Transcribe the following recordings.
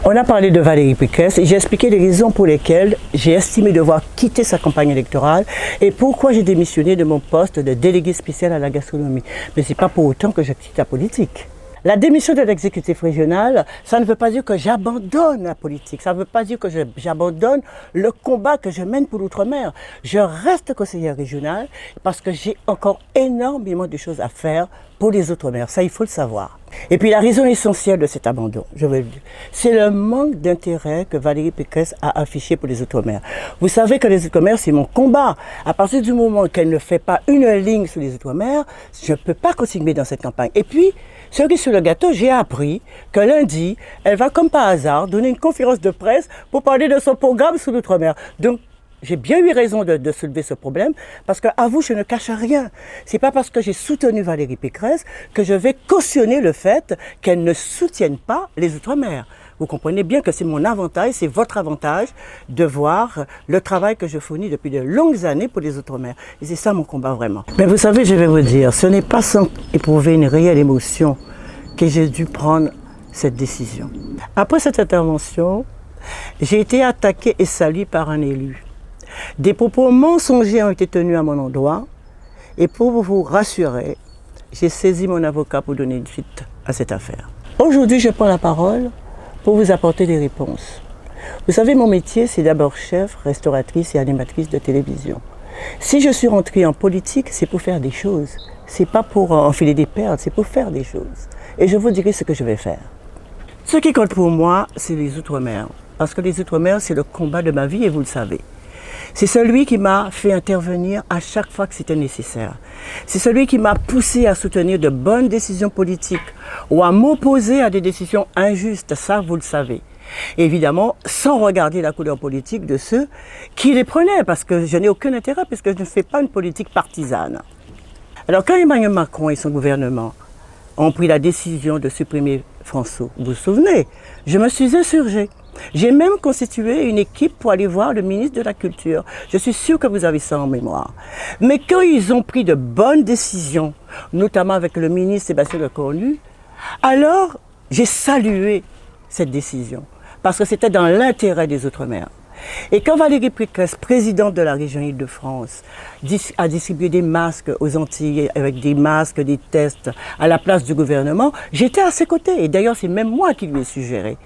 On a parlé de Valérie Pécresse et j'ai expliqué les raisons pour lesquelles j'ai estimé devoir quitter sa campagne électorale et pourquoi j'ai démissionné de mon poste de délégué spécial à la gastronomie. Mais ce n'est pas pour autant que je quitte la politique. La démission de l'exécutif régional, ça ne veut pas dire que j'abandonne la politique, ça ne veut pas dire que j'abandonne le combat que je mène pour l'outre-mer. Je reste conseillère régionale parce que j'ai encore énormément de choses à faire pour les outre-mer, ça il faut le savoir. Et puis la raison essentielle de cet abandon, je veux le dire, c'est le manque d'intérêt que Valérie Pécresse a affiché pour les outre-mer. Vous savez que les outre-mer, c'est mon combat. À partir du moment qu'elle ne fait pas une ligne sur les outre-mer, je ne peux pas continuer dans cette campagne. Et puis, cerise sur le gâteau, j'ai appris que lundi, elle va comme par hasard donner une conférence de presse pour parler de son programme sur l'outre-mer. Donc, j'ai bien eu raison de soulever ce problème parce qu'à vous, je ne cache rien. C'est pas parce que j'ai soutenu Valérie Pécresse que je vais cautionner le fait qu'elle ne soutienne pas les outre-mer. Vous comprenez bien que c'est mon avantage, c'est votre avantage de voir le travail que je fournis depuis de longues années pour les outre-mer. Et c'est ça mon combat vraiment. Mais vous savez, je vais vous dire, ce n'est pas sans éprouver une réelle émotion que j'ai dû prendre cette décision. Après cette intervention, j'ai été attaqué et sali par un élu. Des propos mensongers ont été tenus à mon endroit et pour vous rassurer, j'ai saisi mon avocat pour donner une suite à cette affaire. Aujourd'hui, je prends la parole pour vous apporter des réponses. Vous savez, mon métier, c'est d'abord chef, restauratrice et animatrice de télévision. Si je suis rentrée en politique, c'est pour faire des choses. C'est pas pour enfiler des perles, c'est pour faire des choses. Et je vous dirai ce que je vais faire. Ce qui compte pour moi, c'est les Outre-mer. Parce que les Outre-mer, c'est le combat de ma vie et vous le savez. C'est celui qui m'a fait intervenir à chaque fois que c'était nécessaire. C'est celui qui m'a poussé à soutenir de bonnes décisions politiques ou à m'opposer à des décisions injustes, ça vous le savez. Évidemment, sans regarder la couleur politique de ceux qui les prenaient, parce que je n'ai aucun intérêt, puisque je ne fais pas une politique partisane. Alors quand Emmanuel Macron et son gouvernement ont pris la décision de supprimer François, vous vous souvenez, je me suis insurgée. J'ai même constitué une équipe pour aller voir le ministre de la Culture. Je suis sûre que vous avez ça en mémoire. Mais quand ils ont pris de bonnes décisions, notamment avec le ministre Sébastien Lecornu, alors j'ai salué cette décision parce que c'était dans l'intérêt des Outre-mer. Et quand Valérie Pécresse, présidente de la région Île-de-France, a distribué des masques aux Antilles avec des masques, des tests à la place du gouvernement, j'étais à ses côtés. Et d'ailleurs, c'est même moi qui lui ai suggéré.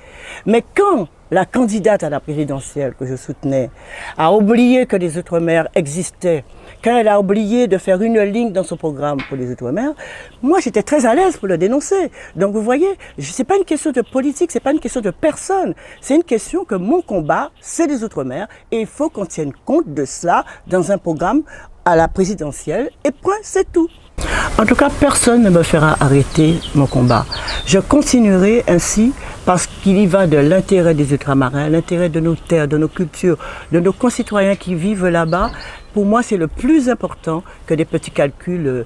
Mais quand la candidate à la présidentielle que je soutenais a oublié que les Outre-mer existaient, quand elle a oublié de faire une ligne dans son programme pour les Outre-mer, moi j'étais très à l'aise pour le dénoncer. Donc vous voyez, c'est pas une question de politique, c'est pas une question de personne, c'est une question que mon combat, c'est les Outre-mer et il faut qu'on tienne compte de cela dans un programme à la présidentielle et point, c'est tout. En tout cas, personne ne me fera arrêter mon combat. Je continuerai ainsi parce qu'il y va de l'intérêt des ultramarins, l'intérêt de nos terres, de nos cultures, de nos concitoyens qui vivent là-bas. Pour moi, c'est le plus important que des petits calculs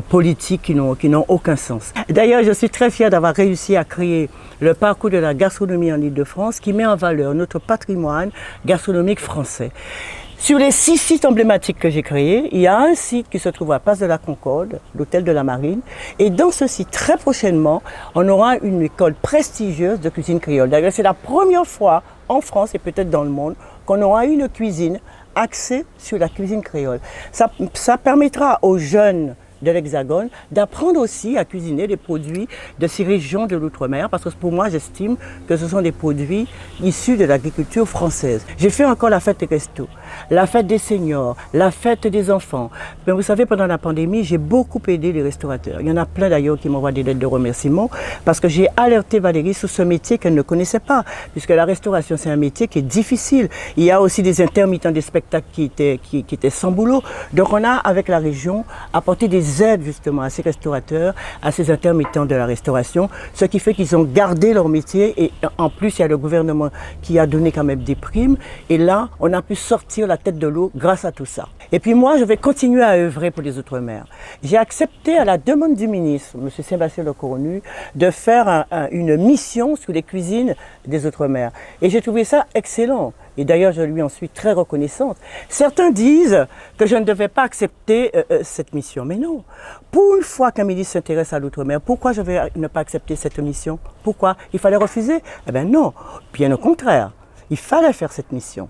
politiques qui n'ont aucun sens. D'ailleurs, je suis très fière d'avoir réussi à créer le parcours de la gastronomie en Île-de-France qui met en valeur notre patrimoine gastronomique français. Sur les 6 sites emblématiques que j'ai créés, il y a un site qui se trouve à Place de la Concorde, l'hôtel de la Marine. Et dans ce site, très prochainement, on aura une école prestigieuse de cuisine créole. D'ailleurs, c'est la première fois en France et peut-être dans le monde qu'on aura une cuisine axée sur la cuisine créole. Ça permettra aux jeunes de l'Hexagone d'apprendre aussi à cuisiner des produits de ces régions de l'outre-mer parce que pour moi j'estime que ce sont des produits issus de l'agriculture française. J'ai fait encore la fête des restos, la fête des seniors, la fête des enfants. Mais vous savez, pendant la pandémie, j'ai beaucoup aidé les restaurateurs. Il y en a plein d'ailleurs qui m'envoient des lettres de remerciement parce que j'ai alerté Valérie sur ce métier qu'elle ne connaissait pas puisque la restauration c'est un métier qui est difficile. Il y a aussi des intermittents des spectacles qui étaient sans boulot. Donc on a avec la région apporté des aides justement à ces restaurateurs, à ces intermittents de la restauration, ce qui fait qu'ils ont gardé leur métier et en plus il y a le gouvernement qui a donné quand même des primes et là on a pu sortir la tête de l'eau grâce à tout ça. Et puis moi je vais continuer à œuvrer pour les Outre-mer. J'ai accepté à la demande du ministre, M. Sébastien Lecornu, de faire une mission sur les cuisines des Outre-mer et j'ai trouvé ça excellent. Et d'ailleurs, je lui en suis très reconnaissante. Certains disent que je ne devais pas accepter cette mission. Mais non. Pour une fois qu'un ministre s'intéresse à l'outre-mer, pourquoi je vais ne pas accepter cette mission? Pourquoi? Il fallait refuser? Eh bien non. Bien au contraire. Il fallait faire cette mission.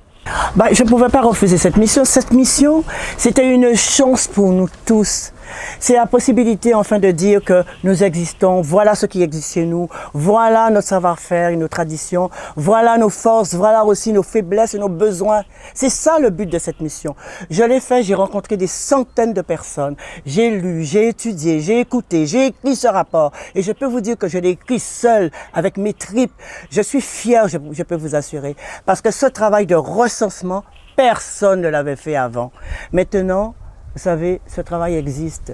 Je ne pouvais pas refuser cette mission. Cette mission, c'était une chance pour nous tous. C'est la possibilité enfin de dire que nous existons, voilà ce qui existe chez nous, voilà notre savoir-faire et nos traditions, voilà nos forces, voilà aussi nos faiblesses et nos besoins. C'est ça le but de cette mission. Je l'ai fait, j'ai rencontré des centaines de personnes, j'ai lu, j'ai étudié, j'ai écouté, j'ai écrit ce rapport et je peux vous dire que je l'ai écrit seul, avec mes tripes. Je suis fier, je peux vous assurer, parce que ce travail de recensement, personne ne l'avait fait avant. Maintenant, vous savez, ce travail existe.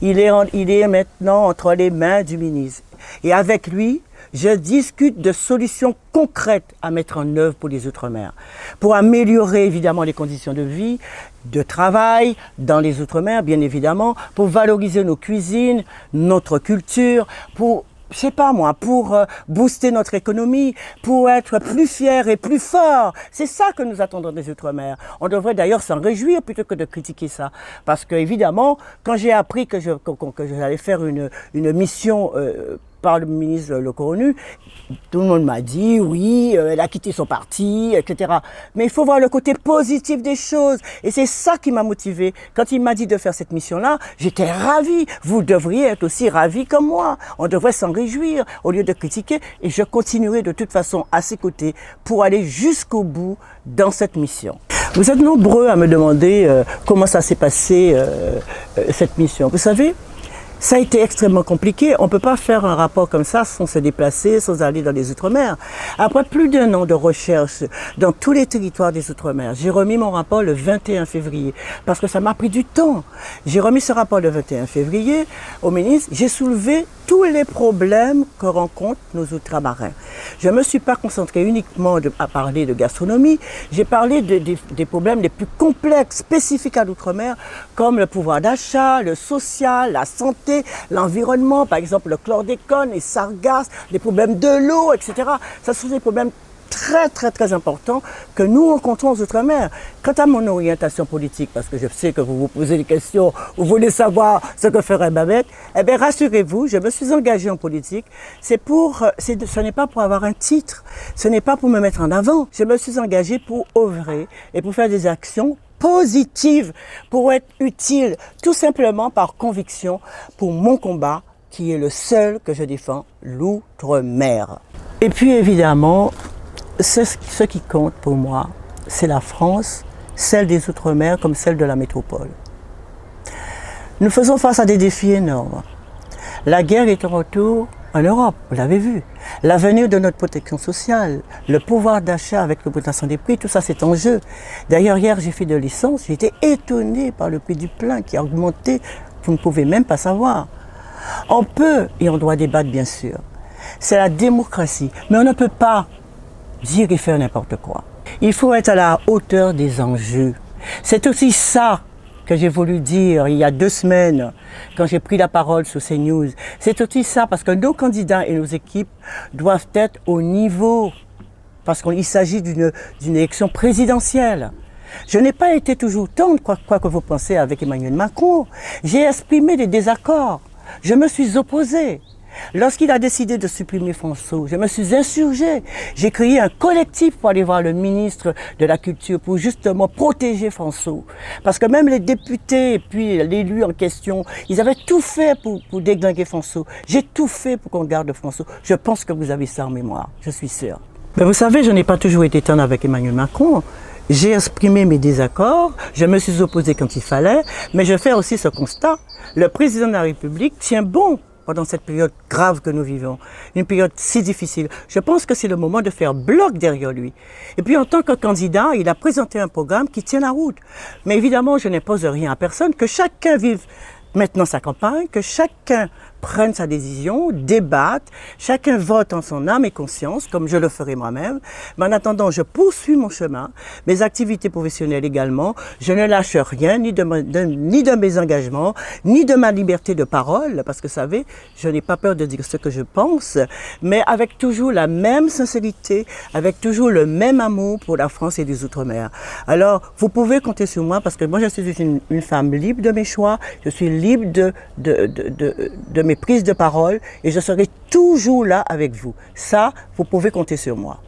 Il est maintenant entre les mains du ministre. Et avec lui, je discute de solutions concrètes à mettre en œuvre pour les Outre-mer. Pour améliorer évidemment les conditions de vie, de travail dans les Outre-mer, bien évidemment, pour valoriser nos cuisines, notre culture, pour booster notre économie, pour être plus fiers et plus forts. C'est ça que nous attendons des Outre-mer. On devrait d'ailleurs s'en réjouir plutôt que de critiquer ça. Parce que, évidemment, quand j'ai appris que j'allais faire une mission par le ministre Leccoronu, tout le monde m'a dit, oui, elle a quitté son parti, etc. Mais il faut voir le côté positif des choses. Et c'est ça qui m'a motivé. Quand il m'a dit de faire cette mission-là, j'étais ravie. Vous devriez être aussi ravis comme moi. On devrait s'en réjouir au lieu de critiquer. Et je continuerai de toute façon à ses côtés pour aller jusqu'au bout dans cette mission. Vous êtes nombreux à me demander comment ça s'est passé, cette mission. Vous savez, ça a été extrêmement compliqué. On ne peut pas faire un rapport comme ça sans se déplacer, sans aller dans les Outre-mer. Après plus d'1 an de recherche dans tous les territoires des Outre-mer, j'ai remis mon rapport le 21 février parce que ça m'a pris du temps. J'ai remis ce rapport le 21 février au ministre. J'ai soulevé tous les problèmes que rencontrent nos ultramarins. Je ne me suis pas concentré uniquement à parler de gastronomie. J'ai parlé des problèmes les plus complexes, spécifiques à l'outre-mer, comme le pouvoir d'achat, le social, la santé, l'environnement, par exemple le chlordécone, les sargasses, les problèmes de l'eau, etc. Ça sont des problèmes très importants que nous rencontrons aux Outre-mer. Quant à mon orientation politique, parce que je sais que vous vous posez des questions, vous voulez savoir ce que ferait Babette, eh bien rassurez-vous, je me suis engagée en politique. Ce n'est pas pour avoir un titre, ce n'est pas pour me mettre en avant. Je me suis engagée pour œuvrer et pour faire des actions positives, pour être utile, tout simplement par conviction pour mon combat, qui est le seul que je défends, l'outre-mer. Et puis évidemment, ce qui compte pour moi, c'est la France, celle des Outre-mer comme celle de la métropole. Nous faisons face à des défis énormes. La guerre est en retour en Europe, vous l'avez vu. L'avenir de notre protection sociale, le pouvoir d'achat avec l'augmentation des prix, tout ça c'est en jeu. D'ailleurs, hier j'ai fait de l'essence, j'ai été étonné par le prix du plein qui a augmenté, vous ne pouvez même pas savoir. On peut et on doit débattre bien sûr. C'est la démocratie, mais on ne peut pas dire et faire n'importe quoi. Il faut être à la hauteur des enjeux. C'est aussi ça que j'ai voulu dire il y a 2 semaines quand j'ai pris la parole sur CNews. C'est aussi ça parce que nos candidats et nos équipes doivent être au niveau, parce qu'il s'agit d'une élection présidentielle. Je n'ai pas été toujours tendre, quoi que vous pensez, avec Emmanuel Macron. J'ai exprimé des désaccords. Je me suis opposé. Lorsqu'il a décidé de supprimer Fonso, je me suis insurgé. J'ai créé un collectif pour aller voir le ministre de la Culture pour justement protéger Fonso. Parce que même les députés et puis l'élu en question, ils avaient tout fait pour déglinguer Fonso. J'ai tout fait pour qu'on garde Fonso. Je pense que vous avez ça en mémoire, je suis sûr. Mais vous savez, je n'ai pas toujours été tendre avec Emmanuel Macron. J'ai exprimé mes désaccords, je me suis opposé quand il fallait, mais je fais aussi ce constat. Le président de la République tient bon pendant cette période grave que nous vivons, une période si difficile. Je pense que c'est le moment de faire bloc derrière lui. Et puis en tant que candidat, il a présenté un programme qui tient la route. Mais évidemment, je n'impose rien à personne, que chacun vive maintenant sa campagne, que chacun prenne sa décision, débatte, chacun vote en son âme et conscience, comme je le ferai moi-même. Mais en attendant, je poursuis mon chemin, mes activités professionnelles également. Je ne lâche rien, ni de mes engagements, ni de ma liberté de parole, parce que vous savez, je n'ai pas peur de dire ce que je pense, mais avec toujours la même sincérité, avec toujours le même amour pour la France et les Outre-mer. Alors, vous pouvez compter sur moi, parce que moi, je suis une femme libre de mes choix, je suis libre de mes prises de parole, et je serai toujours là avec vous. Ça, vous pouvez compter sur moi.